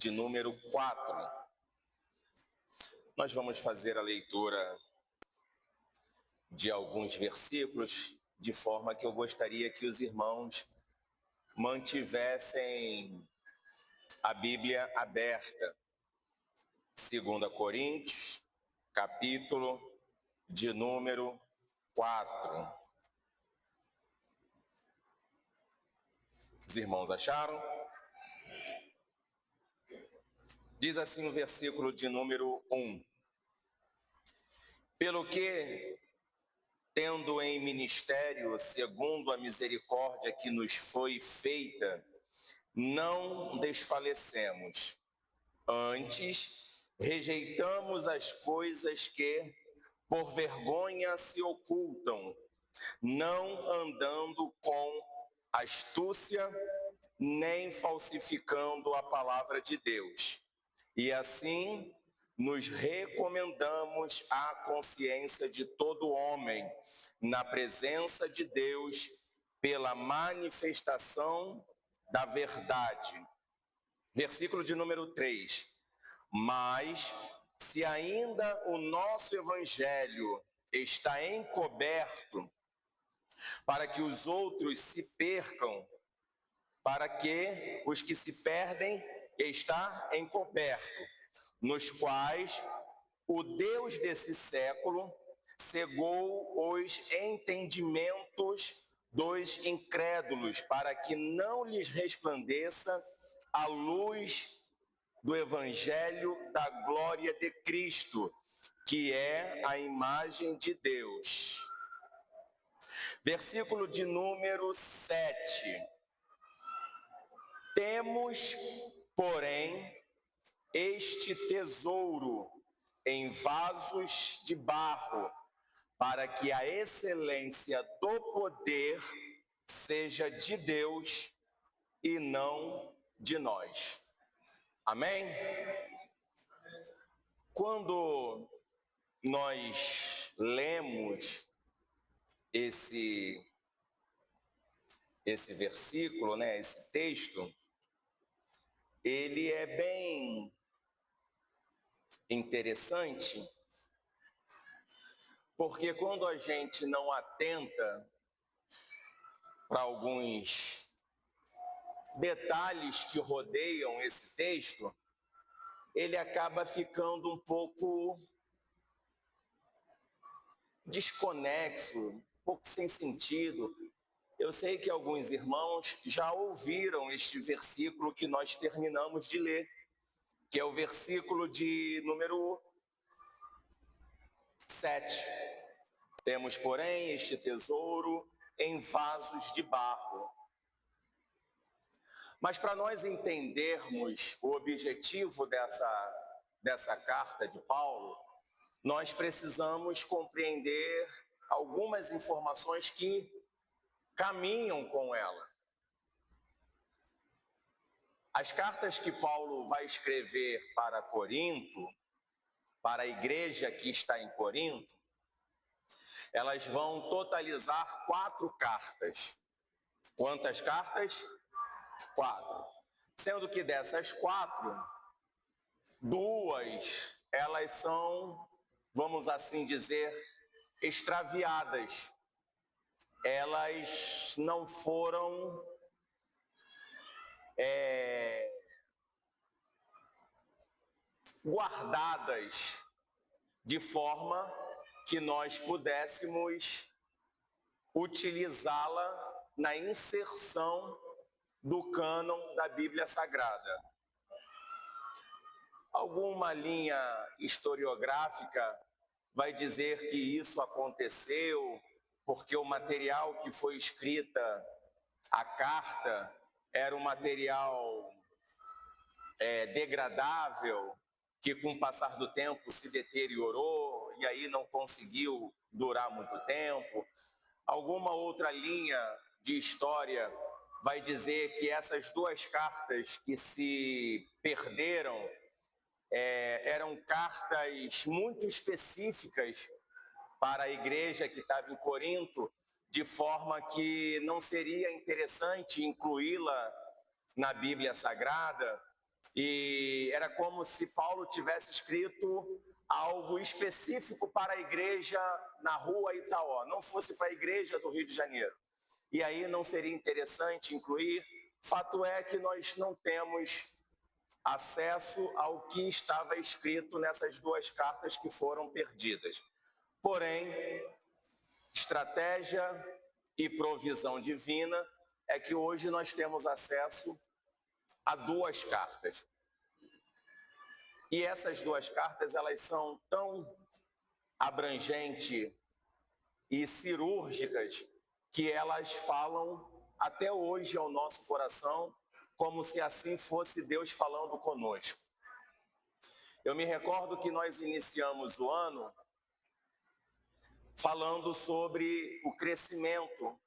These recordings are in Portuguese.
de número 4. Nós vamos fazer a leitura de alguns versículos, de forma que eu gostaria que os irmãos mantivessem a Bíblia aberta. 2 Coríntios, capítulo de número 4. Os irmãos acharam? Diz assim o versículo de número 1. Pelo que, tendo em ministério, segundo a misericórdia que nos foi feita, não desfalecemos. Antes, rejeitamos as coisas que, por vergonha, se ocultam, não andando com astúcia, nem falsificando a palavra de Deus. E assim, nos recomendamos à consciência de todo homem, na presença de Deus, pela manifestação da verdade. Versículo de número 3. Mas, se ainda o nosso evangelho está encoberto, para que os outros se percam, para que os que se perdem está encoberto, nos quais o Deus desse século cegou os entendimentos dos incrédulos, para que não lhes resplandeça a luz do evangelho da glória de Cristo, que é a imagem de Deus. Versículo de número 7. Temos, porém, este tesouro em vasos de barro, para que a excelência do poder seja de Deus e não de nós. Amém? Quando nós lemos esse versículo, esse texto, ele é bem interessante, porque quando a gente não atenta para alguns detalhes que rodeiam esse texto, ele acaba ficando um pouco desconexo, um pouco sem sentido. Eu sei que alguns irmãos já ouviram este versículo que nós terminamos de ler, que é o versículo de número 7. Temos, porém, este tesouro em vasos de barro. Mas para nós entendermos o objetivo dessa carta de Paulo, nós precisamos compreender algumas informações que caminham com ela. As cartas que Paulo vai escrever para Corinto, para a igreja que está em Corinto, elas vão totalizar 4 cartas. Quantas cartas? 4. Sendo que dessas 4, 2, elas são, vamos assim dizer, extraviadas. Elas não foram guardadas de forma que nós pudéssemos utilizá-la na inserção do cânon da Bíblia Sagrada. Alguma linha historiográfica vai dizer que isso aconteceu porque o material que foi escrita a carta era um material degradável, que com o passar do tempo se deteriorou e aí não conseguiu durar muito tempo. Alguma outra linha de história vai dizer que essas 2 cartas que se perderam eram cartas muito específicas para a igreja que estava em Corinto, de forma que não seria interessante incluí-la na Bíblia Sagrada, E era como se Paulo tivesse escrito algo específico para a igreja na rua Itaó, não fosse para a igreja do Rio de Janeiro. E aí não seria interessante incluir? Fato é que nós não temos acesso ao que estava escrito nessas duas cartas que foram perdidas. Porém, estratégia e provisão divina é que hoje nós temos acesso a duas cartas. E essas duas cartas, elas são tão abrangentes e cirúrgicas que elas falam até hoje ao nosso coração, como se assim fosse Deus falando conosco. Eu me recordo que nós iniciamos o ano falando sobre o crescimento,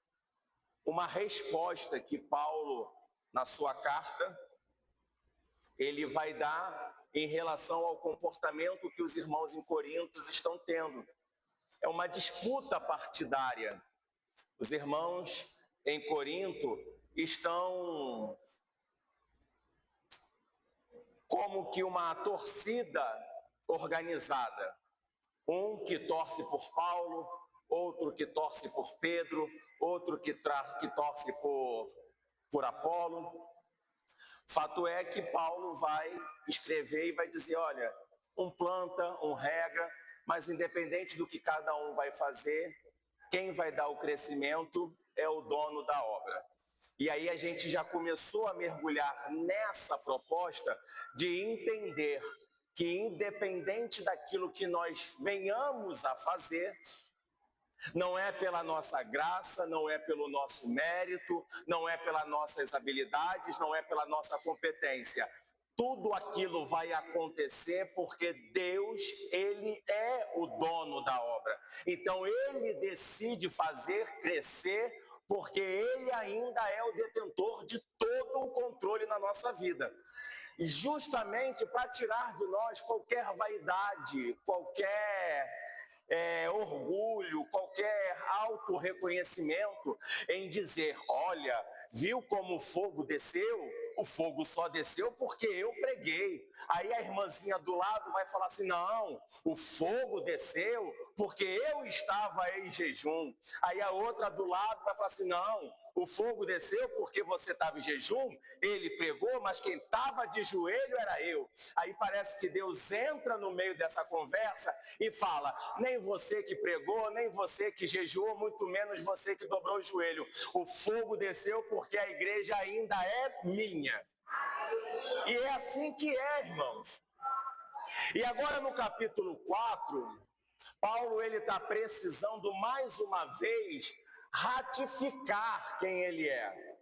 uma resposta que Paulo, na sua carta, ele vai dar em relação ao comportamento que os irmãos em Corinto estão tendo. É uma disputa partidária. Os irmãos em Corinto estão como que uma torcida organizada. Um que torce por Paulo, outro que torce por Pedro, outro que torce por Apolo. Fato é que Paulo vai escrever e vai dizer, olha, um planta, um rega, mas independente do que cada um vai fazer, quem vai dar o crescimento é o dono da obra. E aí a gente já começou a mergulhar nessa proposta de entender que independente daquilo que nós venhamos a fazer, não é pela nossa graça, não é pelo nosso mérito, não é pelas nossas habilidades, não é pela nossa competência. Tudo aquilo vai acontecer porque Deus, Ele é o dono da obra. Então, Ele decide fazer crescer porque Ele ainda é o detentor de todo o controle na nossa vida. Justamente para tirar de nós qualquer vaidade, qualquer orgulho, qualquer autorreconhecimento em dizer, olha, viu como o fogo desceu? O fogo só desceu porque eu preguei. Aí a irmãzinha do lado vai falar assim, não, o fogo desceu porque eu estava em jejum. Aí a outra do lado vai falar assim, não, o fogo desceu porque você estava em jejum, ele pregou, mas quem estava de joelho era eu. Aí parece que Deus entra no meio dessa conversa e fala, nem você que pregou, nem você que jejuou, muito menos você que dobrou o joelho. O fogo desceu porque a igreja ainda é minha. E é assim que é, irmãos. E agora no capítulo 4, Paulo ele está precisando mais uma vez ratificar quem ele é.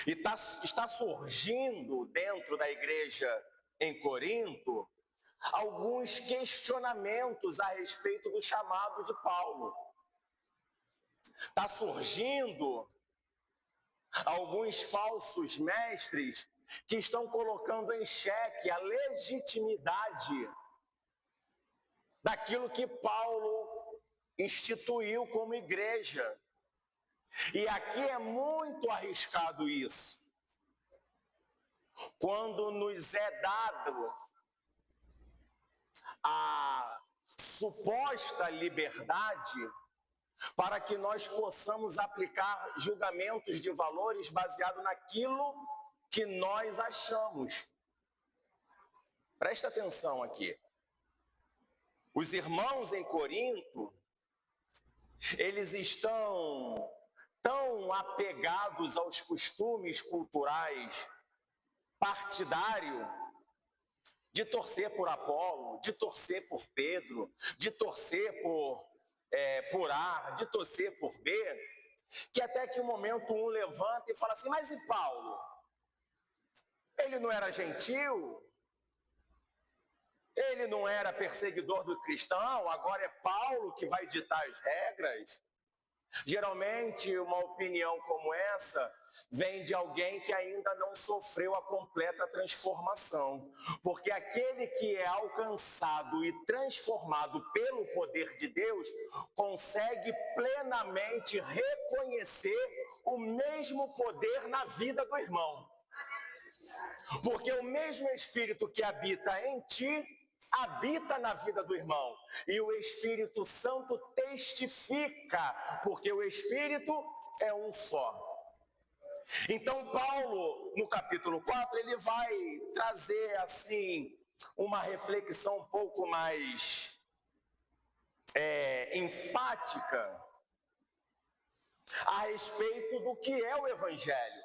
E está surgindo dentro da igreja em Corinto alguns questionamentos a respeito do chamado de Paulo. Está surgindo alguns falsos mestres que estão colocando em xeque a legitimidade daquilo que Paulo instituiu como igreja. E aqui é muito arriscado isso. Quando nos é dado a suposta liberdade para que nós possamos aplicar julgamentos de valores baseados naquilo que nós achamos. Presta atenção aqui. Os irmãos em Corinto, eles estão tão apegados aos costumes culturais partidários de torcer por Apolo, de torcer por Pedro, de torcer por A, de torcer por B, que até que um momento um levanta e fala assim, mas e Paulo? Ele não era gentil? Ele não era perseguidor do cristão? Agora é Paulo que vai ditar as regras? Geralmente uma opinião como essa vem de alguém que ainda não sofreu a completa transformação. Porque aquele que é alcançado e transformado pelo poder de Deus, consegue plenamente reconhecer o mesmo poder na vida do irmão. Porque o mesmo Espírito que habita em ti, habita na vida do irmão. E o Espírito Santo testifica, porque o Espírito é um só. Então, Paulo, no capítulo 4, ele vai trazer, assim, uma reflexão um pouco mais enfática a respeito do que é o Evangelho.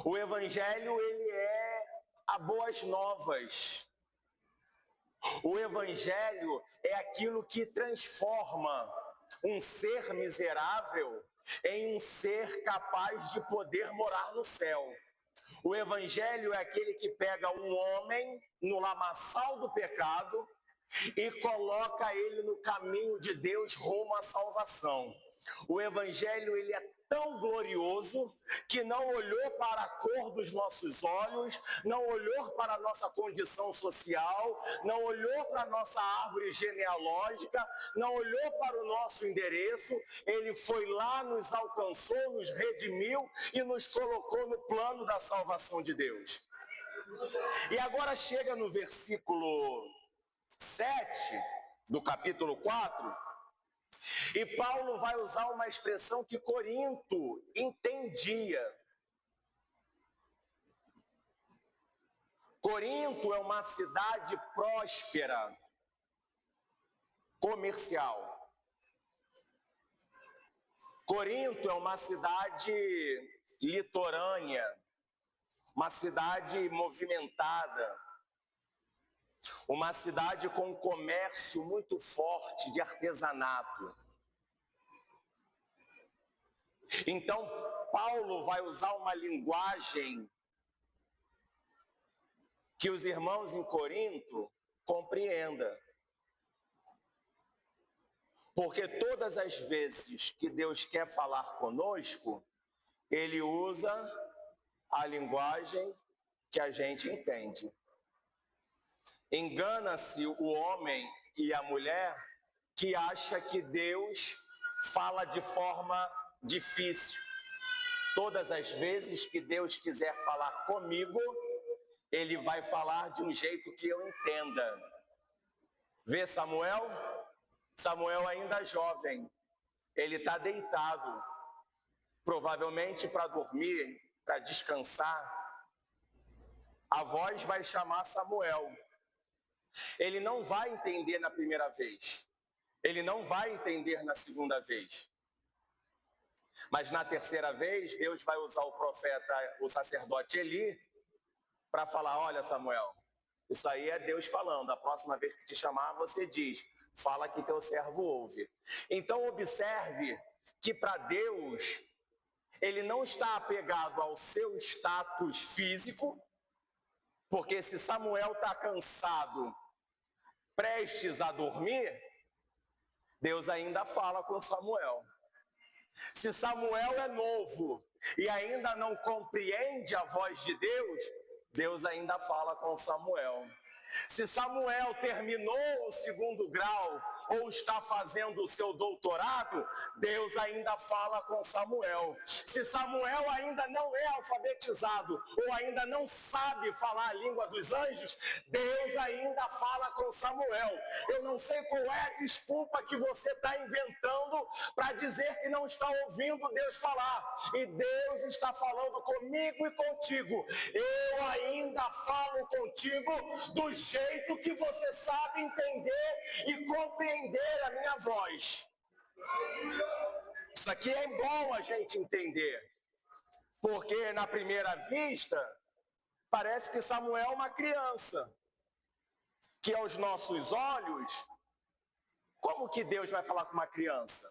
O Evangelho, ele é a boas novas. O Evangelho é aquilo que transforma um ser miserável em um ser capaz de poder morar no céu. O Evangelho é aquele que pega um homem no lamaçal do pecado e coloca ele no caminho de Deus rumo à salvação. O Evangelho, ele é tão glorioso que não olhou para a cor dos nossos olhos, não olhou para a nossa condição social, não olhou para a nossa árvore genealógica, não olhou para o nosso endereço. Ele foi lá, nos alcançou, nos redimiu e nos colocou no plano da salvação de Deus. E agora chega no versículo 7 do capítulo 4, e Paulo vai usar uma expressão que Corinto entendia. Corinto é uma cidade próspera, comercial. Corinto é uma cidade litorânea, uma cidade movimentada, uma cidade com um comércio muito forte de artesanato. Então, Paulo vai usar uma linguagem que os irmãos em Corinto compreendam. Porque todas as vezes que Deus quer falar conosco, Ele usa a linguagem que a gente entende. Engana-se o homem e a mulher que acha que Deus fala de forma difícil. Todas as vezes que Deus quiser falar comigo, Ele vai falar de um jeito que eu entenda. Vê Samuel? Samuel ainda jovem. Ele está deitado, provavelmente para dormir, para descansar. A voz vai chamar Samuel. Ele não vai entender na primeira vez. Ele não vai entender na segunda vez. Mas na terceira vez, Deus vai usar o profeta, o sacerdote Eli, para falar: olha, Samuel, isso aí é Deus falando. A próxima vez que te chamar, você diz: fala que teu servo ouve. Então observe que para Deus, Ele não está apegado ao seu status físico, porque se Samuel está cansado, prestes a dormir, Deus ainda fala com Samuel. Se Samuel é novo e ainda não compreende a voz de Deus, Deus ainda fala com Samuel. Se Samuel terminou o segundo grau ou está fazendo o seu doutorado, Deus ainda fala com Samuel. Se Samuel ainda não é alfabetizado ou ainda não sabe falar a língua dos anjos, Deus ainda fala com Samuel. Eu não sei qual é a desculpa que você está inventando para dizer que não está ouvindo Deus falar. E Deus está falando comigo e contigo. Eu ainda falo contigo do jeito que você sabe entender e compreender a minha voz. Isso aqui é bom a gente entender, porque na primeira vista parece que Samuel é uma criança, que aos nossos olhos, como que Deus vai falar com uma criança?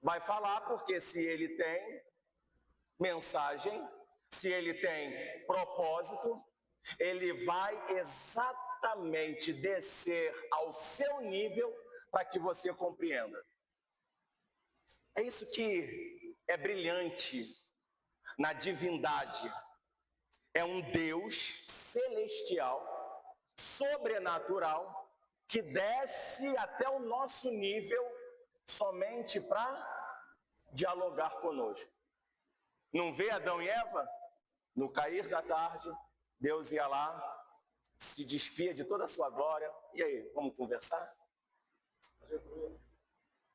Vai falar porque se ele tem mensagem, se ele tem propósito, Ele vai exatamente descer ao seu nível para que você compreenda. É isso que é brilhante na divindade. É um Deus celestial, sobrenatural, que desce até o nosso nível somente para dialogar conosco. Não vê Adão e Eva? No cair da tarde, Deus ia lá, se despia de toda a sua glória. E aí, vamos conversar?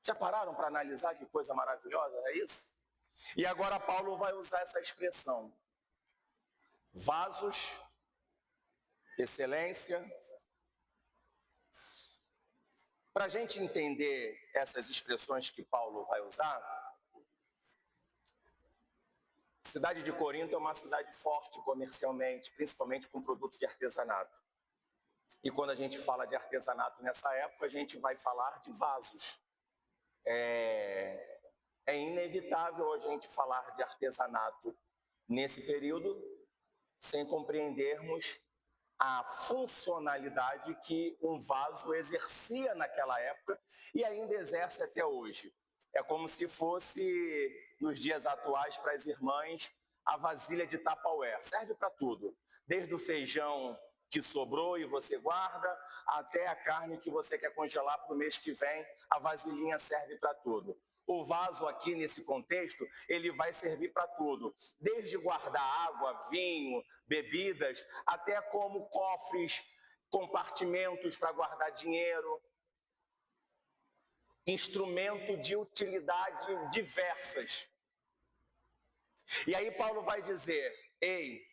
Já pararam para analisar que coisa maravilhosa é isso? E agora Paulo vai usar essa expressão. Vasos, excelência. Para a gente entender essas expressões que Paulo vai usar, a cidade de Corinto é uma cidade forte comercialmente, principalmente com produtos de artesanato. E quando a gente fala de artesanato nessa época, a gente vai falar de vasos. É inevitável a gente falar de artesanato nesse período sem compreendermos a funcionalidade que um vaso exercia naquela época e ainda exerce até hoje. É como se fosse, nos dias atuais, para as irmãs, a vasilha de Tupperware. Serve para tudo, desde o feijão que sobrou e você guarda, até a carne que você quer congelar para o mês que vem, a vasilhinha serve para tudo. O vaso aqui, nesse contexto, ele vai servir para tudo. Desde guardar água, vinho, bebidas, até como cofres, compartimentos para guardar dinheiro. Instrumento de utilidade diversas. E aí Paulo vai dizer, ei,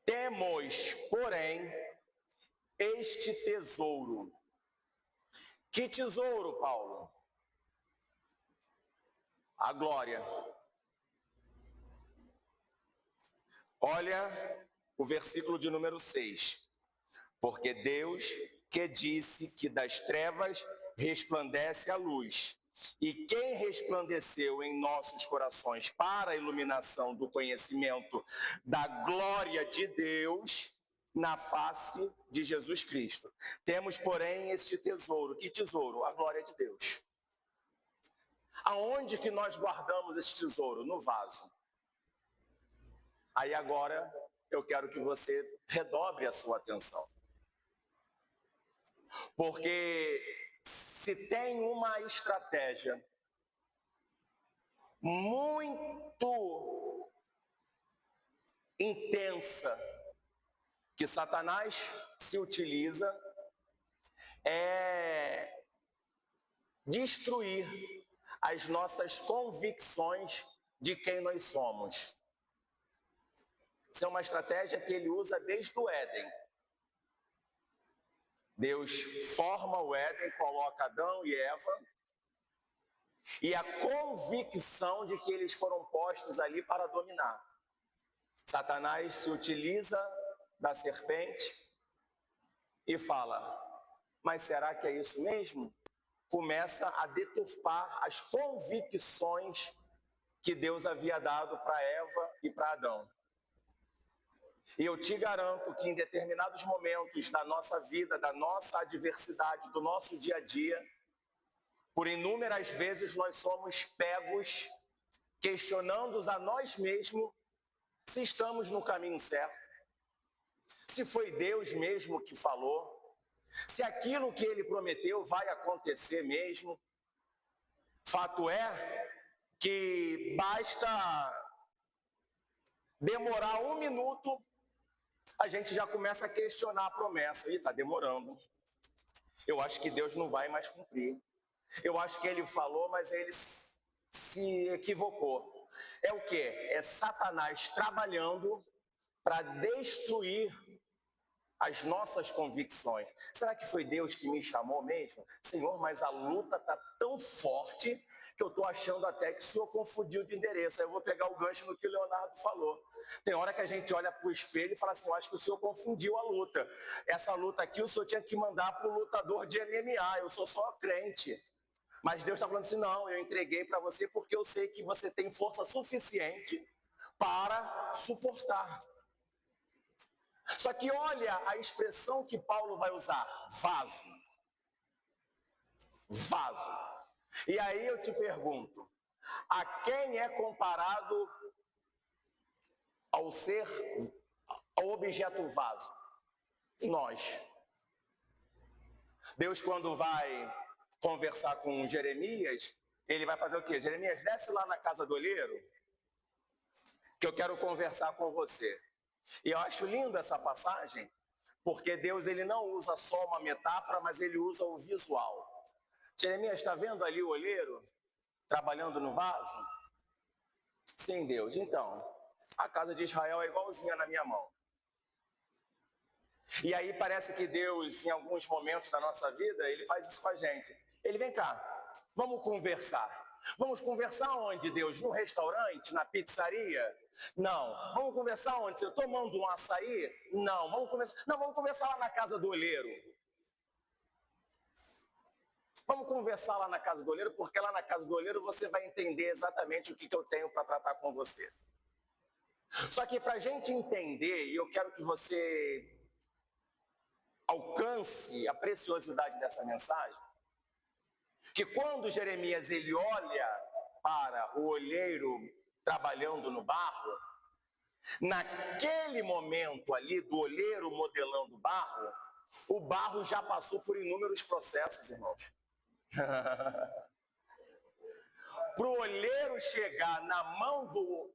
temos, porém, este tesouro. Que tesouro, Paulo? A glória. Olha o versículo de número 6. Porque Deus que disse que das trevas resplandece a luz. E quem resplandeceu em nossos corações para a iluminação do conhecimento da glória de Deus na face de Jesus Cristo. Temos, porém, este tesouro. Que tesouro? A glória de Deus. Aonde que nós guardamos esse tesouro? No vaso. Aí agora eu quero que você redobre a sua atenção. Porque se tem uma estratégia muito intensa que Satanás se utiliza, é destruir as nossas convicções de quem nós somos. Isso é uma estratégia que ele usa desde o Éden. Deus forma o Éden, coloca Adão e Eva, e a convicção de que eles foram postos ali para dominar. Satanás se utiliza da serpente e fala, mas será que é isso mesmo? Começa a deturpar as convicções que Deus havia dado para Eva e para Adão. E eu te garanto que em determinados momentos da nossa vida, da nossa adversidade, do nosso dia a dia, por inúmeras vezes nós somos pegos questionando a nós mesmos se estamos no caminho certo, se foi Deus mesmo que falou, se aquilo que Ele prometeu vai acontecer mesmo. Fato é que basta demorar 1 minuto, a gente já começa a questionar a promessa. Ih, está demorando. Eu acho que Deus não vai mais cumprir. Eu acho que Ele falou, mas Ele se equivocou. É o quê? É Satanás trabalhando para destruir as nossas convicções. Será que foi Deus que me chamou mesmo? Senhor, mas a luta está tão forte que eu estou achando até que o Senhor confundiu de endereço. Aí eu vou pegar o gancho no que o Leonardo falou. Tem hora que a gente olha para o espelho e fala assim, eu acho que o Senhor confundiu a luta. Essa luta aqui o Senhor tinha que mandar para o lutador de MMA, eu sou só crente. Mas Deus está falando assim, não, eu entreguei para você porque eu sei que você tem força suficiente para suportar. Só que olha a expressão que Paulo vai usar, vaso. Vaso. E aí eu te pergunto, a quem é comparado ao ser, ao objeto vaso? Nós. Deus, quando vai conversar com Jeremias, ele vai fazer o quê? Jeremias, desce lá na casa do olheiro que eu quero conversar com você. E eu acho linda essa passagem, porque Deus ele não usa só uma metáfora, mas ele usa o visual. Jeremias, está vendo ali o olheiro trabalhando no vaso? Sim, Deus. Então, a casa de Israel é igualzinha na minha mão. E aí parece que Deus, em alguns momentos da nossa vida, ele faz isso com a gente. Ele vem cá, vamos conversar. Vamos conversar onde, Deus? No restaurante? Na pizzaria? Não. Vamos conversar onde? Você tomando um açaí? Não. Vamos conversar lá na casa do olheiro. Vamos conversar lá na casa do olheiro, porque lá na casa do olheiro você vai entender exatamente o que eu tenho para tratar com você. Só que para a gente entender, e eu quero que você alcance a preciosidade dessa mensagem, que quando Jeremias ele olha para o olheiro trabalhando no barro, naquele momento ali do olheiro modelando o barro já passou por inúmeros processos, irmãos. Para o olheiro chegar na mão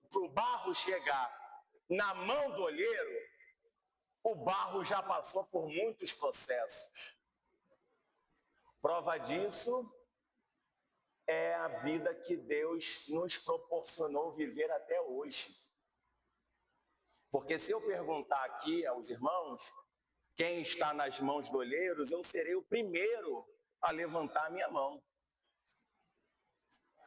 para o barro chegar na mão do olheiro, o barro já passou por muitos processos. Prova disso é a vida que Deus nos proporcionou viver até hoje. Porque se eu perguntar aqui aos irmãos, quem está nas mãos do olheiro, eu serei o primeiro a levantar a minha mão.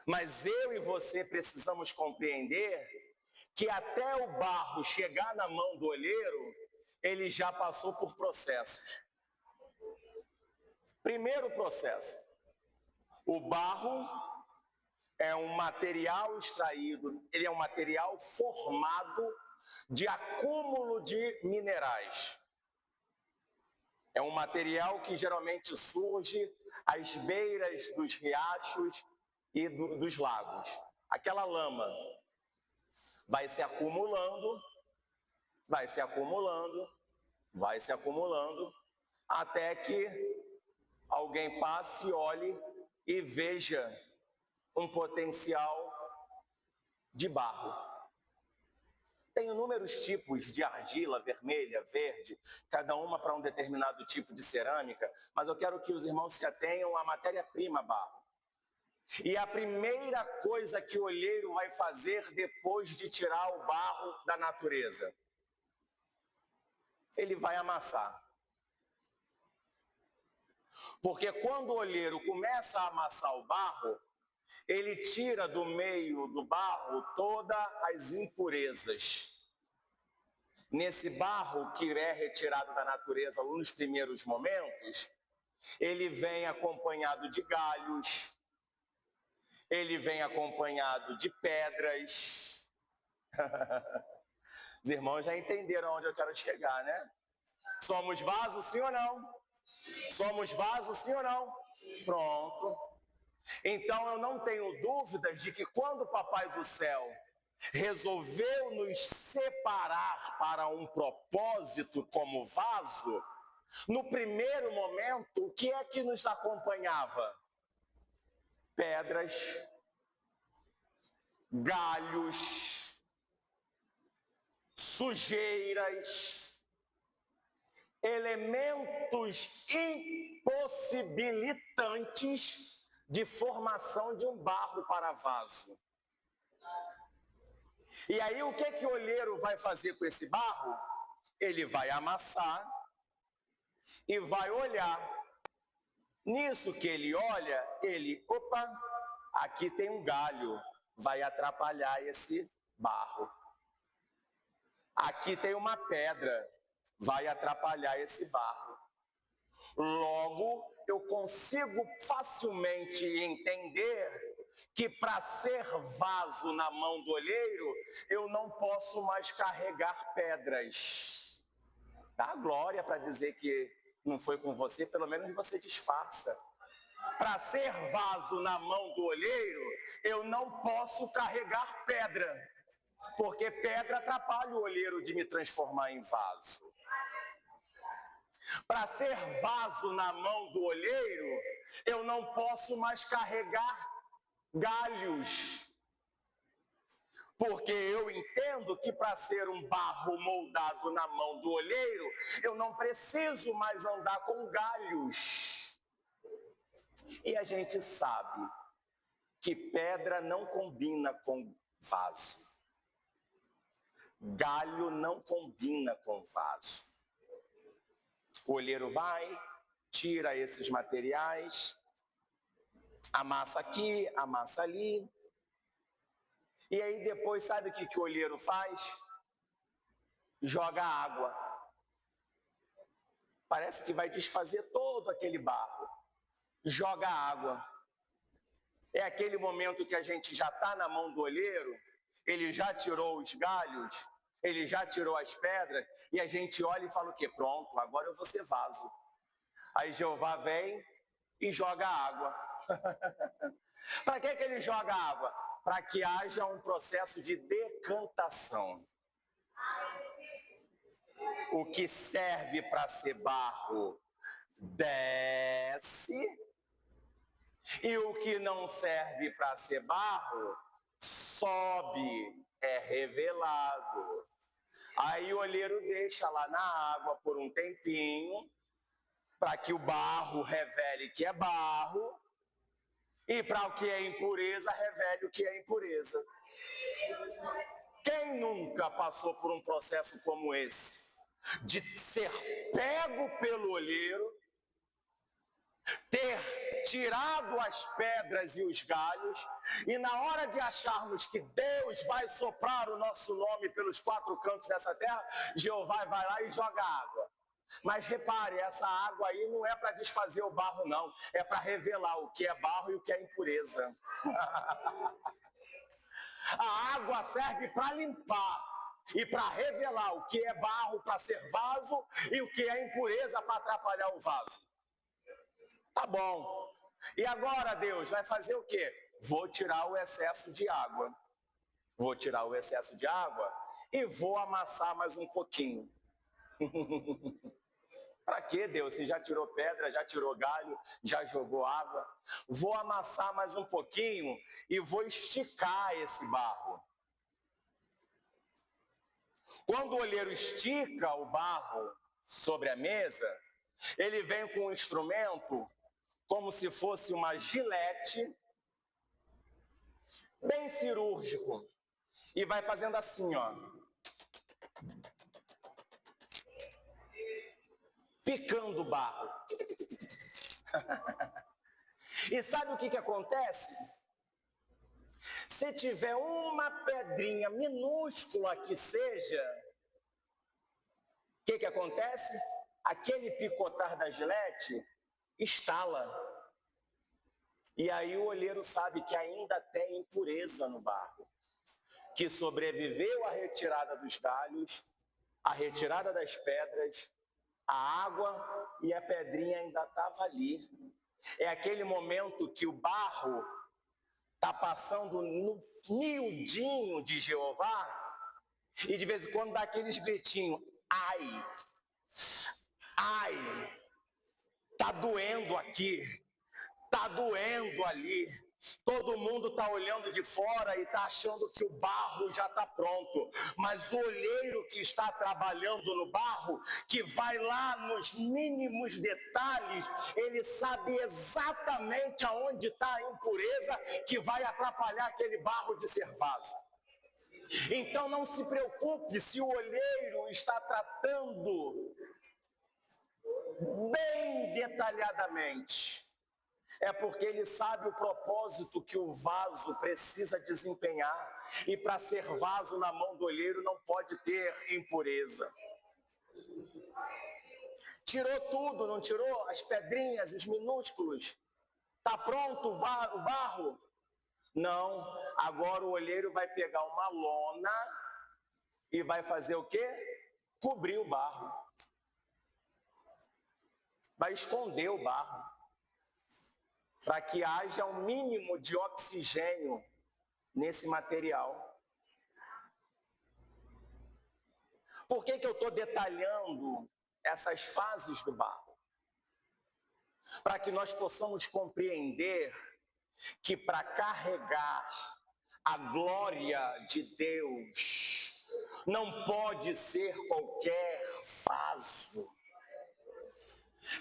Mas eu e você precisamos compreender que até o barro chegar na mão do olheiro, ele já passou por processos. Primeiro processo, o barro é um material extraído, ele é um material formado de acúmulo de minerais. É um material que geralmente surge às beiras dos riachos e dos lagos. Aquela lama vai se acumulando, até que alguém passe, olhe e veja um potencial de barro. Tem inúmeros tipos de argila, vermelha, verde, cada uma para um determinado tipo de cerâmica, mas eu quero que os irmãos se atenham à matéria-prima barro. E a primeira coisa que o olheiro vai fazer depois de tirar o barro da natureza, ele vai amassar. Porque quando o olheiro começa a amassar o barro, ele tira do meio do barro todas as impurezas. Nesse barro que é retirado da natureza nos primeiros momentos, ele vem acompanhado de galhos, ele vem acompanhado de pedras. Os irmãos já entenderam onde eu quero chegar, né? Somos vasos, sim ou não? Somos vasos, sim ou não? Pronto. Então eu não tenho dúvidas de que quando o Papai do Céu resolveu nos separar para um propósito como vaso, no primeiro momento, o que é que nos acompanhava? Pedras, galhos, sujeiras, elementos impossibilitantes de formação de um barro para vaso. E aí o que o olheiro vai fazer com esse barro? Ele vai amassar e vai olhar. Nisso que ele olha, opa, aqui tem um galho, vai atrapalhar esse barro. Aqui tem uma pedra, vai atrapalhar esse barro. Logo, eu consigo facilmente entender que para ser vaso na mão do olheiro, eu não posso mais carregar pedras. Dá glória para dizer que não foi com você, pelo menos você disfarça. Para ser vaso na mão do olheiro, eu não posso carregar pedra, porque pedra atrapalha o olheiro de me transformar em vaso. Para ser vaso na mão do olheiro, eu não posso mais carregar galhos. Porque eu entendo que para ser um barro moldado na mão do olheiro, eu não preciso mais andar com galhos. E a gente sabe que pedra não combina com vaso. Galho não combina com vaso. O olheiro vai, tira esses materiais, amassa aqui, amassa ali. E aí depois, sabe o que o olheiro faz? Joga água. Parece que vai desfazer todo aquele barro. Joga água. É aquele momento que a gente já está na mão do olheiro, ele já tirou os galhos, ele já tirou as pedras, e a gente olha e fala o quê? Pronto, agora eu vou ser vaso. Aí Jeová vem e joga água. Para que ele joga água? Para que haja um processo de decantação. O que serve para ser barro desce, e o que não serve para ser barro sobe, é revelado. Aí o olheiro deixa lá na água por um tempinho, para que o barro revele que é barro, e para o que é impureza, revele o que é impureza. Quem nunca passou por um processo como esse? De ser pego pelo olheiro, ter tirado as pedras e os galhos, e na hora de acharmos que Deus vai soprar o nosso nome pelos 4 cantos dessa terra, Jeová vai lá e joga água. Mas repare, essa água aí não é para desfazer o barro, não. É para revelar o que é barro e o que é impureza. A água serve para limpar e para revelar o que é barro para ser vaso e o que é impureza para atrapalhar o vaso. Tá bom. E agora, Deus, vai fazer o quê? Vou tirar o excesso de água. Vou tirar o excesso de água e vou amassar mais um pouquinho. Para que, Deus? Se já tirou pedra, já tirou galho, já jogou água. Vou amassar mais um pouquinho e vou esticar esse barro. Quando o olheiro estica o barro sobre a mesa, ele vem com um instrumento como se fosse uma gilete, bem cirúrgico, e vai fazendo assim, ó. Picando o barro. E sabe o que acontece? Se tiver uma pedrinha minúscula que seja, o que acontece? Aquele picotar da gilete estala. E aí o olheiro sabe que ainda tem impureza no barro, que sobreviveu à retirada dos galhos, à retirada das pedras, a água, e a pedrinha ainda estava ali. É aquele momento que o barro está passando no miudinho de Jeová, e de vez em quando dá aqueles gritinhos: ai, ai, tá doendo aqui, tá doendo ali. Todo mundo está olhando de fora e está achando que o barro já está pronto. Mas o olheiro que está trabalhando no barro, que vai lá nos mínimos detalhes, ele sabe exatamente aonde está a impureza que vai atrapalhar aquele barro de ser vaso. Então não se preocupe se o olheiro está tratando bem detalhadamente. É porque ele sabe o propósito que o vaso precisa desempenhar. E para ser vaso na mão do olheiro não pode ter impureza. Tirou tudo, não tirou? As pedrinhas, os minúsculos. Está pronto o barro? Não. Agora o olheiro vai pegar uma lona e vai fazer o quê? Cobrir o barro. Vai esconder o barro, para que haja um mínimo de oxigênio nesse material. Por que eu estou detalhando essas fases do barro? Para que nós possamos compreender que para carregar A glória de Deus não pode ser qualquer vaso.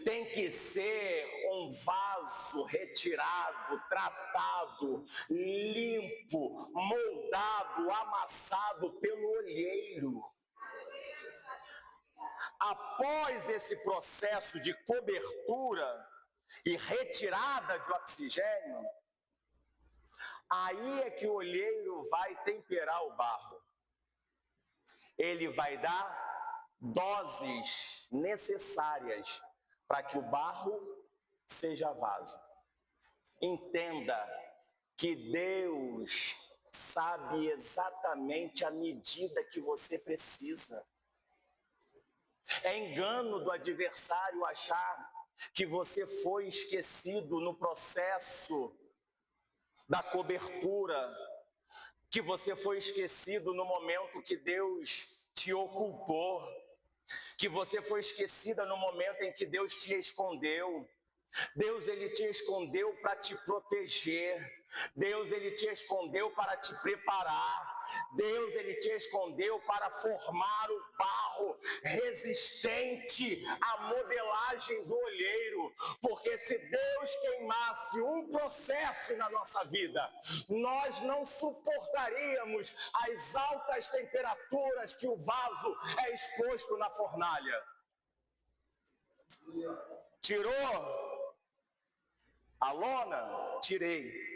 Tem que ser um vaso retirado, tratado, limpo, moldado, amassado pelo olheiro. Após esse processo de cobertura e retirada de oxigênio, aí é que o olheiro vai temperar o barro. Ele vai dar doses necessárias para que o barro seja vaso. Entenda que Deus sabe exatamente a medida que você precisa. É engano do adversário achar que você foi esquecido no processo da cobertura, que você foi esquecido no momento que Deus te ocultou, que você foi esquecida no momento em que Deus te escondeu. Deus, ele te escondeu para te proteger. Deus, ele te escondeu para te preparar. Deus, ele te escondeu para formar o barro resistente à modelagem do olheiro. Porque se Deus queimasse um processo na nossa vida, nós não suportaríamos as altas temperaturas que o vaso é exposto na fornalha. Tirou a lona? Tirei.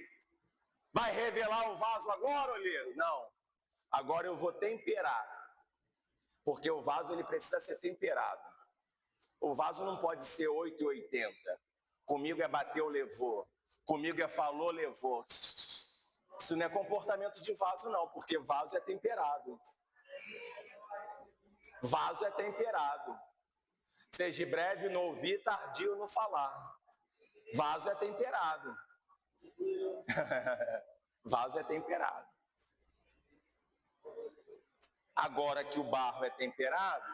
Vai revelar o vaso agora, olheiro? Não. Agora eu vou temperar. Porque o vaso, ele precisa ser temperado. O vaso não pode ser 8,80. Comigo é bateu, levou. Comigo é falou, levou. Isso não é comportamento de vaso, não. Porque vaso é temperado. Vaso é temperado. Seja breve no ouvir, tardio no falar. Vaso é temperado. Vaso é temperado. Agora que o barro é temperado,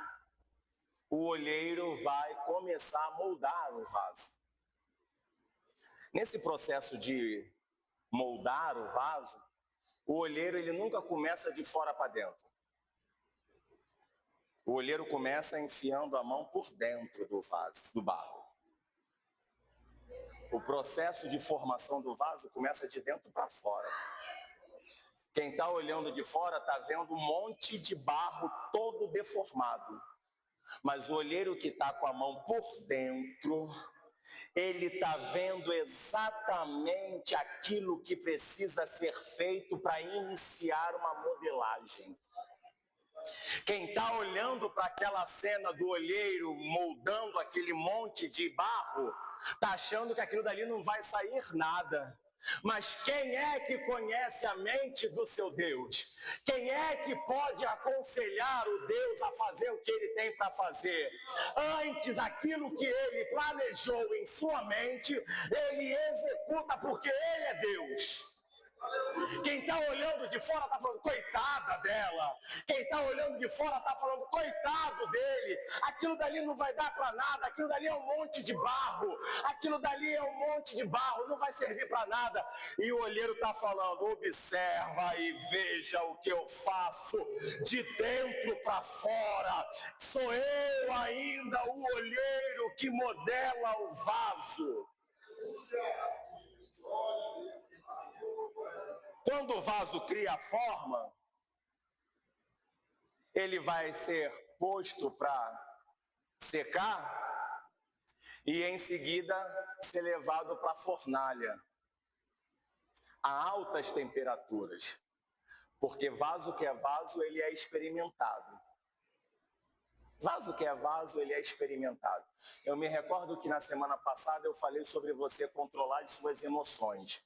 o olheiro vai começar a moldar o vaso. Nesse processo de moldar o vaso, o olheiro, ele nunca começa de fora para dentro. O olheiro começa enfiando a mão por dentro do vaso, do barro. O processo de formação do vaso começa de dentro para fora. Quem está olhando de fora está vendo um monte de barro todo deformado. Mas o olheiro que está com a mão por dentro, ele está vendo exatamente aquilo que precisa ser feito para iniciar uma modelagem. Quem está olhando para aquela cena do olheiro moldando aquele monte de barro, está achando que aquilo dali não vai sair nada. Mas quem é que conhece a mente do seu Deus? Quem é que pode aconselhar o Deus a fazer o que ele tem para fazer? Antes, aquilo que ele planejou em sua mente, ele executa porque ele é Deus. Quem está olhando de fora está falando, coitada dela. Quem está olhando de fora está falando, coitado dele. Aquilo dali não vai dar para nada. Aquilo dali é um monte de barro. Aquilo dali é um monte de barro. Não vai servir para nada. E o olheiro está falando, observa e veja o que eu faço de dentro para fora. Sou eu ainda o olheiro que modela o vaso. Quando o vaso cria a forma, ele vai ser posto para secar e em seguida ser levado para a fornalha a altas temperaturas. Porque vaso que é vaso, ele é experimentado. Vaso que é vaso, ele é experimentado. Eu me recordo que na semana passada eu falei sobre você controlar as suas emoções.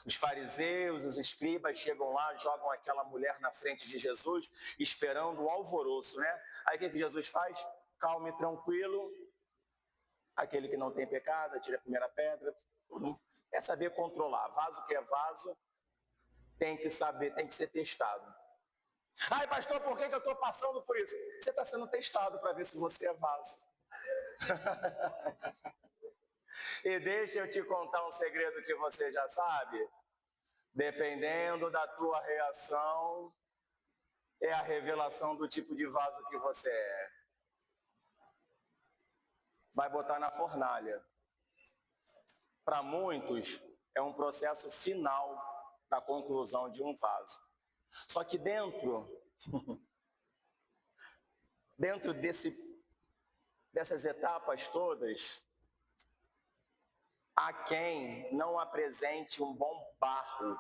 Os fariseus, os escribas chegam lá, jogam aquela mulher na frente de Jesus, esperando o alvoroço, né? Aí o que Jesus faz? Calmo e tranquilo. Aquele que não tem pecado, atira a primeira pedra. É saber controlar. Vaso que é vaso, tem que saber, tem que ser testado. Ai, pastor, por que eu estou passando por isso? Você está sendo testado para ver se você é vaso. E deixa eu te contar um segredo que você já sabe. Dependendo da tua reação, é a revelação do tipo de vaso que você é. Vai botar na fornalha. Para muitos, é um processo final da conclusão de um vaso. Só que dentro dessas etapas todas, há quem não apresente um bom barro,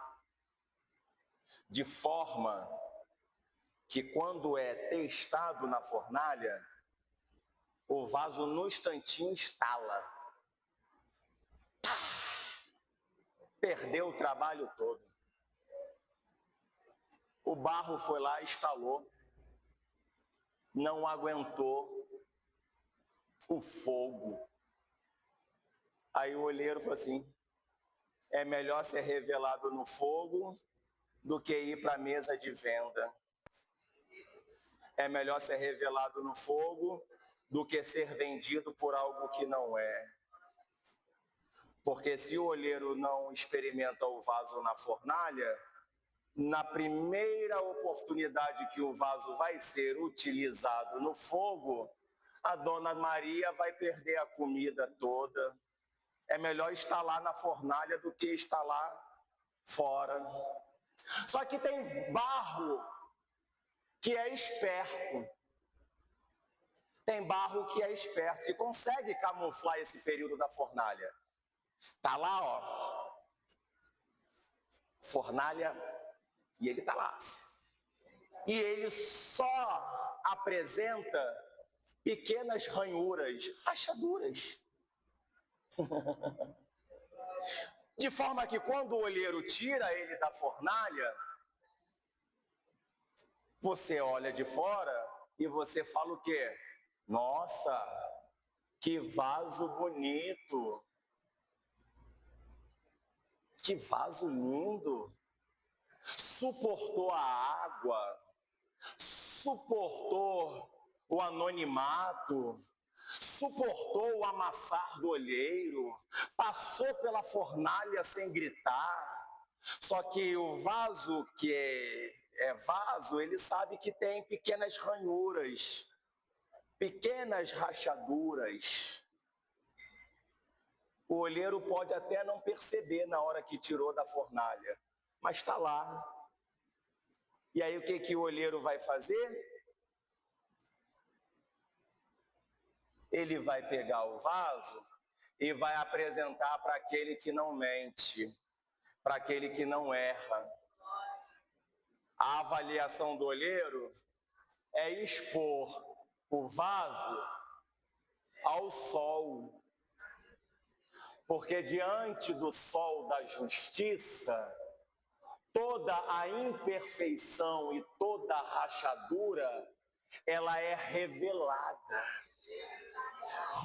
de forma que quando é testado na fornalha, o vaso no instantinho estala. Perdeu o trabalho todo. O barro foi lá, estalou, não aguentou o fogo. Aí o olheiro falou assim: é melhor ser revelado no fogo do que ir para a mesa de venda. É melhor ser revelado no fogo do que ser vendido por algo que não é. Porque se o olheiro não experimenta o vaso na fornalha, na primeira oportunidade que o vaso vai ser utilizado no fogo, a Dona Maria vai perder a comida toda. É melhor estar lá na fornalha do que estar lá fora. Só que tem barro que é esperto. Tem barro que é esperto, que consegue camuflar esse período da fornalha. Tá lá, ó, fornalha, e ele tá lá. E ele só apresenta pequenas ranhuras, rachaduras. De forma que quando o olheiro tira ele da fornalha, você olha de fora e você fala o quê? Nossa, que vaso bonito! Que vaso lindo! Suportou a água, suportou o anonimato, suportou o amassar do olheiro, passou pela fornalha sem gritar. Só que o vaso que é vaso, ele sabe que tem pequenas ranhuras, pequenas rachaduras. O olheiro pode até não perceber na hora que tirou da fornalha, mas está lá. E aí o que o olheiro vai fazer? Ele vai pegar o vaso e vai apresentar para aquele que não mente, para aquele que não erra. A avaliação do olheiro é expor o vaso ao sol. Porque diante do sol da justiça, toda a imperfeição e toda a rachadura, ela é revelada.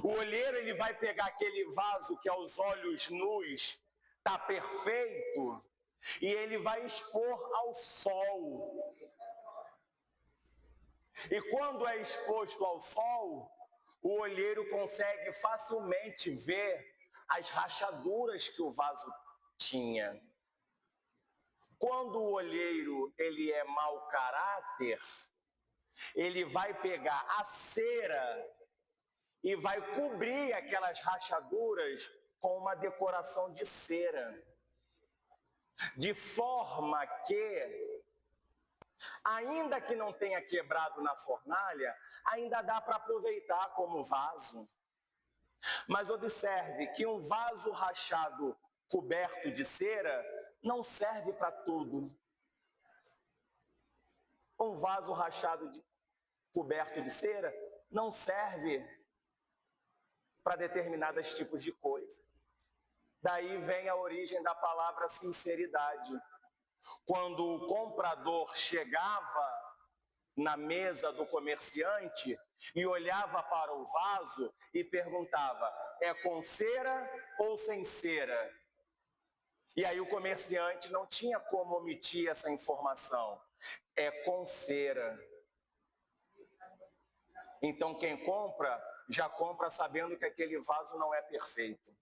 O olheiro, ele vai pegar aquele vaso que aos olhos nus está perfeito e ele vai expor ao sol. E quando é exposto ao sol, o olheiro consegue facilmente ver as rachaduras que o vaso tinha. Quando o olheiro ele é mau caráter, ele vai pegar a cera e vai cobrir aquelas rachaduras com uma decoração de cera, de forma que, ainda que não tenha quebrado na fornalha, ainda dá para aproveitar como vaso. Mas observe que um vaso rachado coberto de cera não serve para tudo. Um vaso rachado coberto de cera não serve para determinados tipos de coisa. Daí vem a origem da palavra sinceridade. Quando o comprador chegava na mesa do comerciante e olhava para o vaso e perguntava: é com cera ou sem cera? E aí o comerciante não tinha como omitir essa informação. É com cera. Então quem compra, já compra sabendo que aquele vaso não é perfeito.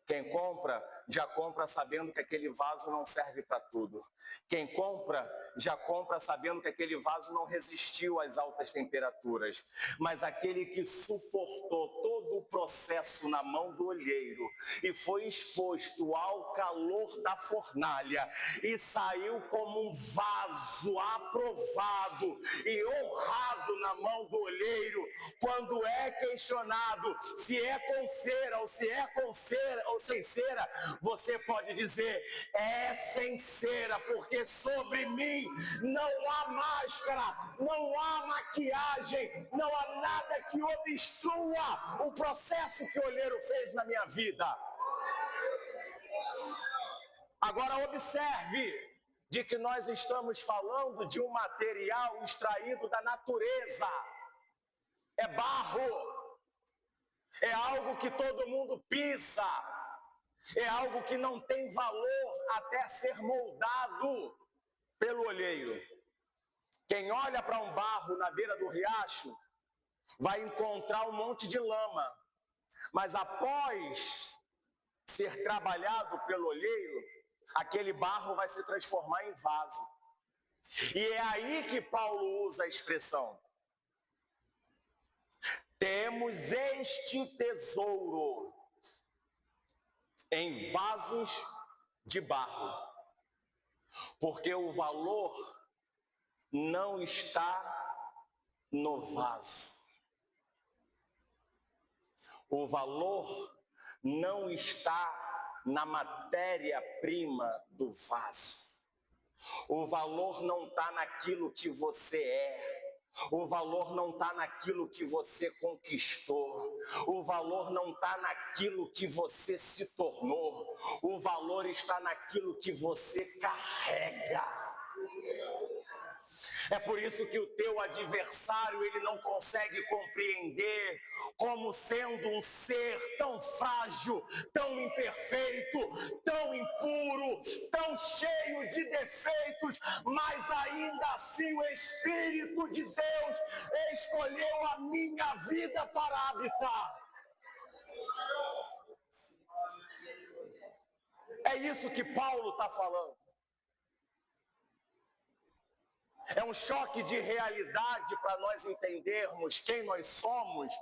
Quem compra, já compra sabendo que aquele vaso não serve para tudo. Quem compra, já compra sabendo que aquele vaso não resistiu às altas temperaturas. Mas aquele que suportou todo o processo na mão do olheiro e foi exposto ao calor da fornalha e saiu como um vaso aprovado e honrado na mão do olheiro, quando é questionado se é com cera ou se é com cera ou sem cera, você pode dizer: é sem cera, porque sobre mim não há máscara, não há maquiagem, não há nada que obstrua o processo que o olheiro fez na minha vida. Agora observe de que nós estamos falando de um material extraído da natureza. É barro, é algo que todo mundo pisa, é algo que não tem valor até ser moldado pelo olheiro. Quem olha para um barro na beira do riacho vai encontrar um monte de lama, mas após ser trabalhado pelo olheiro, aquele barro vai se transformar em vaso. E é aí que Paulo usa a expressão: temos este tesouro em vasos de barro, porque o valor não está no vaso. O valor não está na matéria-prima do vaso. O valor não está naquilo que você é. O valor não está naquilo que você conquistou. O valor não está naquilo que você se tornou. O valor está naquilo que você carrega. É por isso que o teu adversário, ele não consegue compreender como sendo um ser tão frágil, tão imperfeito, tão impuro, tão cheio de defeitos, mas ainda assim o Espírito de Deus escolheu a minha vida para habitar. É isso que Paulo está falando. É um choque de realidade para nós entendermos quem nós somos,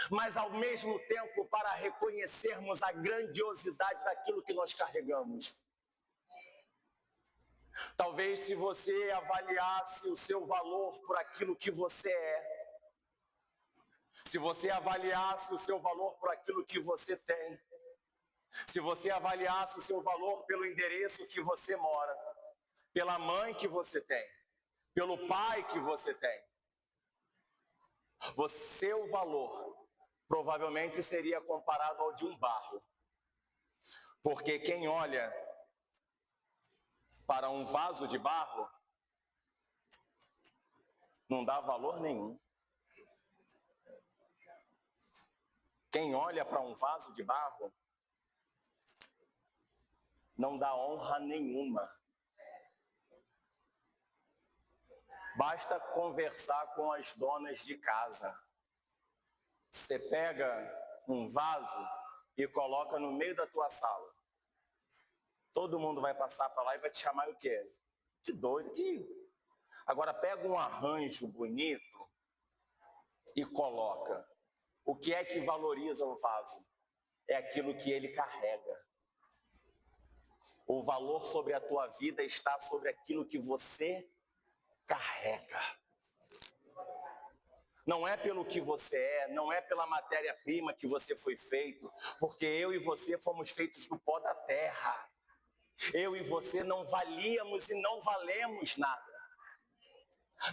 mas ao mesmo tempo para reconhecermos a grandiosidade daquilo que nós carregamos. Talvez se você avaliasse o seu valor por aquilo que você é, se você avaliasse o seu valor por aquilo que você tem, se você avaliasse o seu valor pelo endereço que você mora, pela mãe que você tem, pelo pai que você tem, o seu valor provavelmente seria comparado ao de um barro. Porque quem olha para um vaso de barro não dá valor nenhum. Quem olha para um vaso de barro não dá honra nenhuma. Basta conversar com as donas de casa. Você pega um vaso e coloca no meio da tua sala. Todo mundo vai passar para lá e vai te chamar o quê? De doido. Agora pega um arranjo bonito e coloca. O que é que valoriza o vaso? É aquilo que ele carrega. O valor sobre a tua vida está sobre aquilo que você carrega. Não é pelo que você é, não é pela matéria-prima que você foi feito, porque eu e você fomos feitos do pó da terra. Eu e você não valíamos e não valemos nada.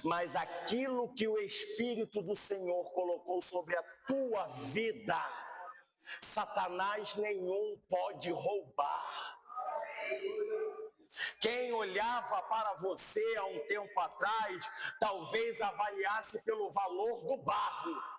Mas aquilo que o Espírito do Senhor colocou sobre a tua vida, Satanás nenhum pode roubar. Quem olhava para você há um tempo atrás, talvez avaliasse pelo valor do barro.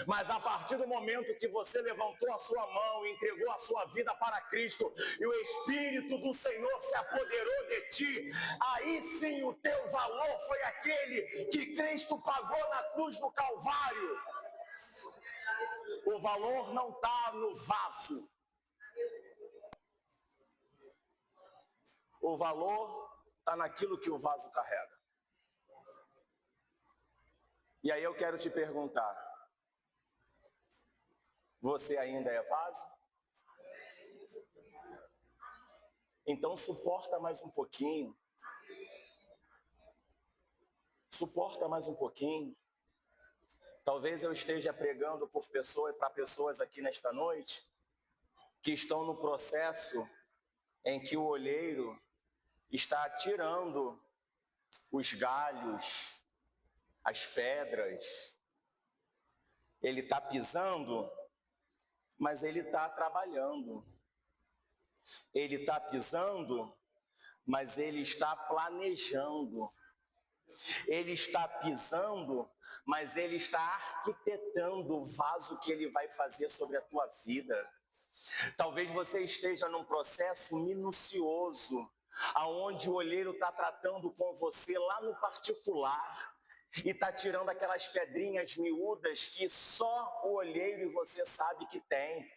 Mas a partir do momento que você levantou a sua mão e entregou a sua vida para Cristo, e o Espírito do Senhor se apoderou de ti, aí sim o teu valor foi aquele que Cristo pagou na cruz do Calvário. O valor não está no vaso. O valor está naquilo que o vaso carrega. E aí eu quero te perguntar, você ainda é vaso? Então suporta mais um pouquinho. Suporta mais um pouquinho. Talvez eu esteja pregando para pessoas aqui nesta noite que estão no processo em que o olheiro está tirando os galhos, as pedras. Ele está pisando, mas ele está trabalhando. Ele está pisando, mas ele está planejando. Ele está pisando, mas ele está arquitetando o vaso que ele vai fazer sobre a tua vida. Talvez você esteja num processo minucioso, aonde o olheiro está tratando com você lá no particular e está tirando aquelas pedrinhas miúdas que só o olheiro e você sabe que tem.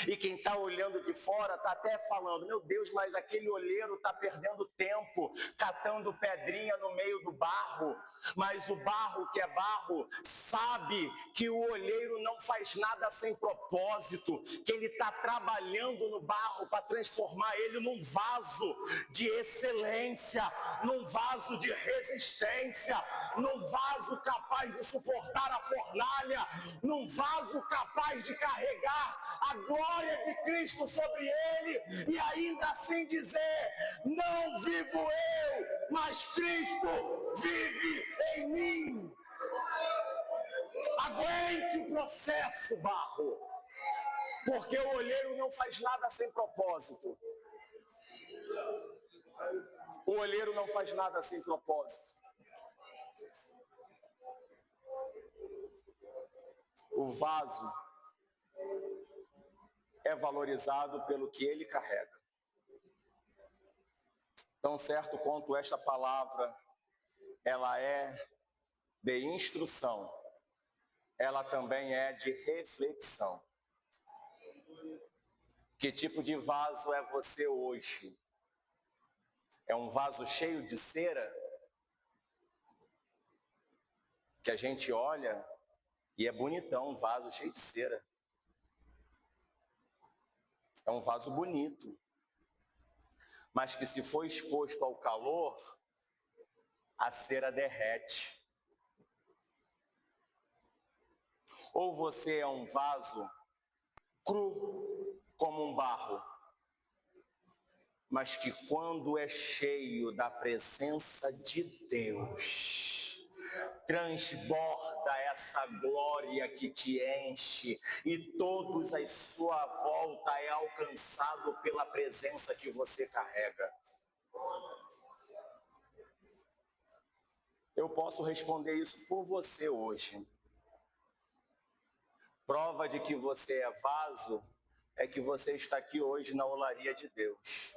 E quem está olhando de fora está até falando, meu Deus, mas aquele olheiro está perdendo tempo, catando pedrinha no meio do barro. Mas o barro que é barro, sabe que o olheiro não faz nada sem propósito, que ele está trabalhando no barro para transformar ele num vaso de excelência, num vaso de resistência, num vaso capaz de suportar a fornalha, num vaso capaz de carregar a glória de Cristo sobre ele e ainda assim dizer, não vivo eu, mas Cristo vive em mim. Aguente o processo, barro, porque o olheiro não faz nada sem propósito. O olheiro não faz nada sem propósito. O vaso é valorizado pelo que ele carrega. Tão certo quanto esta palavra, ela é de instrução, ela também é de reflexão. Que tipo de vaso é você hoje? É um vaso cheio de cera? Que a gente olha e é bonitão, um vaso cheio de cera. É um vaso bonito. Mas que se for exposto ao calor, a cera derrete. Ou você é um vaso cru como um barro, mas que quando é cheio da presença de Deus, transborda essa glória que te enche e todos à sua volta é alcançado pela presença que você carrega. Eu posso responder isso por você hoje. Prova de que você é vaso é que você está aqui hoje na olaria de Deus.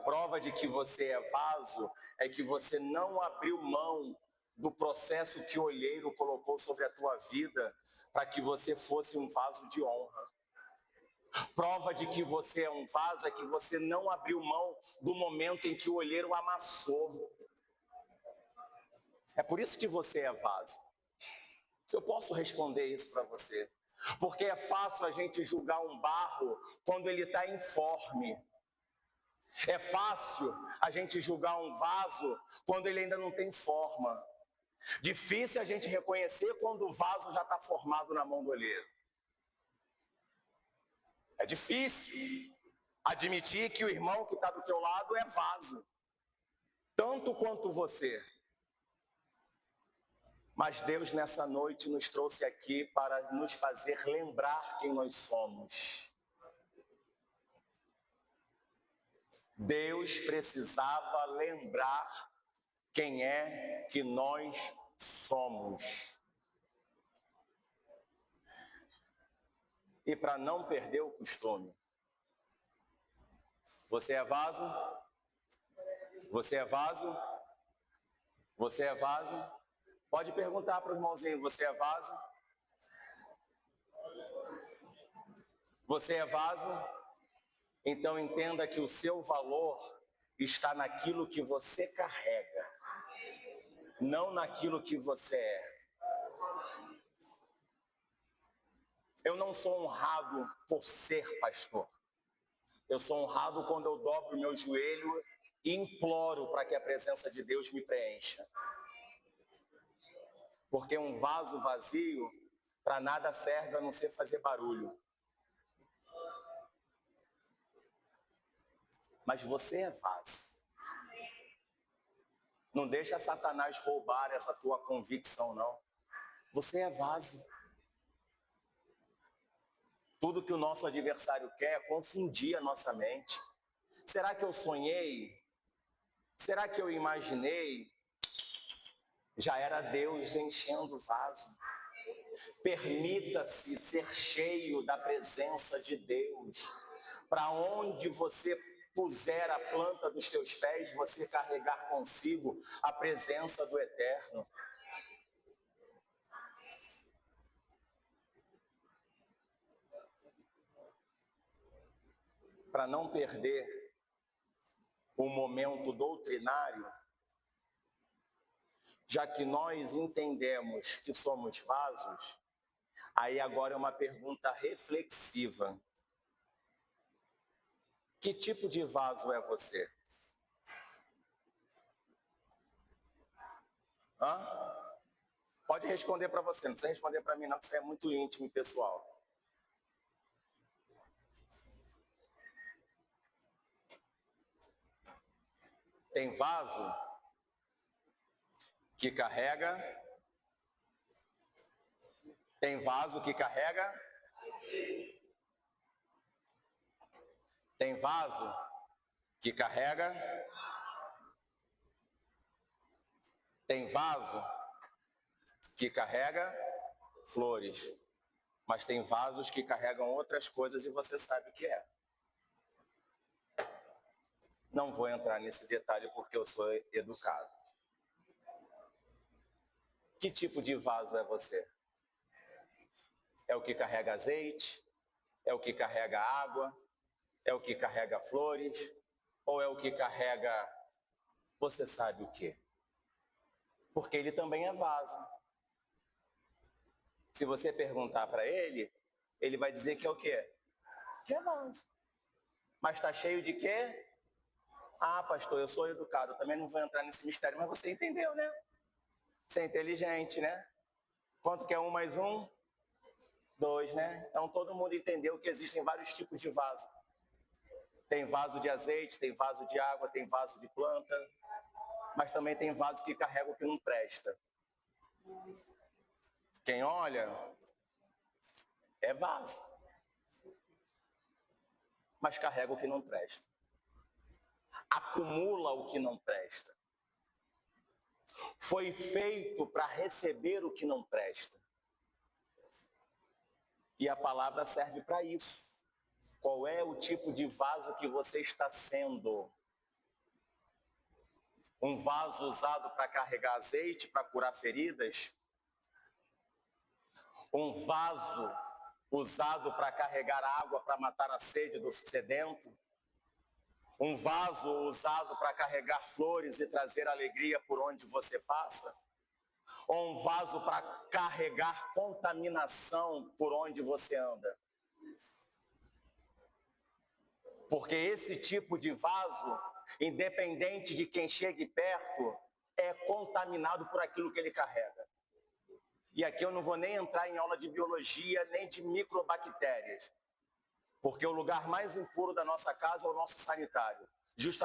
Prova de que você é vaso é que você não abriu mão do processo que o olheiro colocou sobre a tua vida para que você fosse um vaso de honra. Prova de que você é um vaso é que você não abriu mão do momento em que o olheiro amassou. É por isso que você é vaso. Eu posso responder isso para você. Porque é fácil a gente julgar um barro quando ele está informe. É fácil a gente julgar um vaso quando ele ainda não tem forma. Difícil a gente reconhecer quando o vaso já está formado na mão do olheiro. É difícil admitir que o irmão que está do teu lado é vaso. Tanto quanto você. Mas Deus nessa noite nos trouxe aqui para nos fazer lembrar quem nós somos. Deus precisava lembrar quem é que nós somos. E para não perder o costume. Você é vaso? Você é vaso? Você é vaso? Pode perguntar para o irmãozinho, você é vaso? Você é vaso? Então entenda que o seu valor está naquilo que você carrega, não naquilo que você é. Eu não sou honrado por ser pastor. Eu sou honrado quando eu dobro o meu joelho e imploro para que a presença de Deus me preencha. Porque um vaso vazio para nada serve a não ser fazer barulho. Mas você é vaso. Não deixa Satanás roubar essa tua convicção, não. Você é vaso. Tudo que o nosso adversário quer é confundir a nossa mente. Será que eu sonhei? Será que eu imaginei? Já era Deus enchendo o vaso. Permita-se ser cheio da presença de Deus. Para onde você puser a planta dos teus pés, você carregar consigo a presença do Eterno. Para não perder o momento doutrinário, já que nós entendemos que somos vasos, aí agora é uma pergunta reflexiva. Que tipo de vaso é você? Pode responder para você, não precisa responder para mim não, que isso é muito íntimo e pessoal. Tem vaso que carrega. Tem vaso que carrega. Tem vaso que carrega. Tem vaso que carrega flores. Mas tem vasos que carregam outras coisas e você sabe o que é. Não vou entrar nesse detalhe porque eu sou educado. Que tipo de vaso é você? É o que carrega azeite? É o que carrega água? É o que carrega flores? Ou é o que carrega... Você sabe o quê? Porque ele também é vaso. Se você perguntar para ele, ele vai dizer que é o quê? Que é vaso. Mas está cheio de quê? Ah, pastor, eu sou educado, também não vou entrar nesse mistério, mas você entendeu, né? Você é inteligente, né? Quanto que é 1 mais 1? 2, né? Então todo mundo entendeu que existem vários tipos de vaso. Tem vaso de azeite, tem vaso de água, tem vaso de planta, mas também tem vaso que carrega o que não presta. Quem olha é vaso, mas carrega o que não presta. Acumula o que não presta. Foi feito para receber o que não presta. E a palavra serve para isso. Qual é o tipo de vaso que você está sendo? Um vaso usado para carregar azeite, para curar feridas? Um vaso usado para carregar água, para matar a sede do sedento? Um vaso usado para carregar flores e trazer alegria por onde você passa? Ou um vaso para carregar contaminação por onde você anda? Porque esse tipo de vaso, independente de quem chegue perto, é contaminado por aquilo que ele carrega. E aqui eu não vou nem entrar em aula de biologia, nem de microbactérias. Porque o lugar mais impuro da nossa casa é o nosso sanitário. Justamente